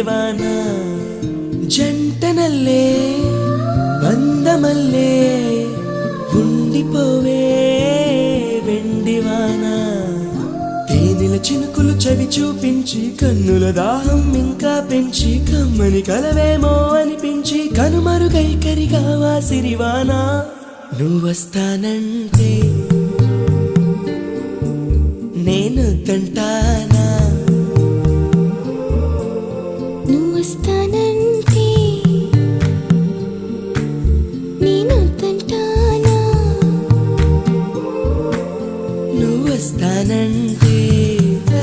వెన్నెవాన జంటనల్లే బంధమల్లే ఉండిపోవే వెండివాన తేనెల చినుకులు చవి చూపించి కన్నుల దాహం ఇంకా పెంచి కమ్మని కలవేమో అనిపించి కనుమరుగైకరిగావా సిరివానా నువ్వొస్తానంటే నేను తంటా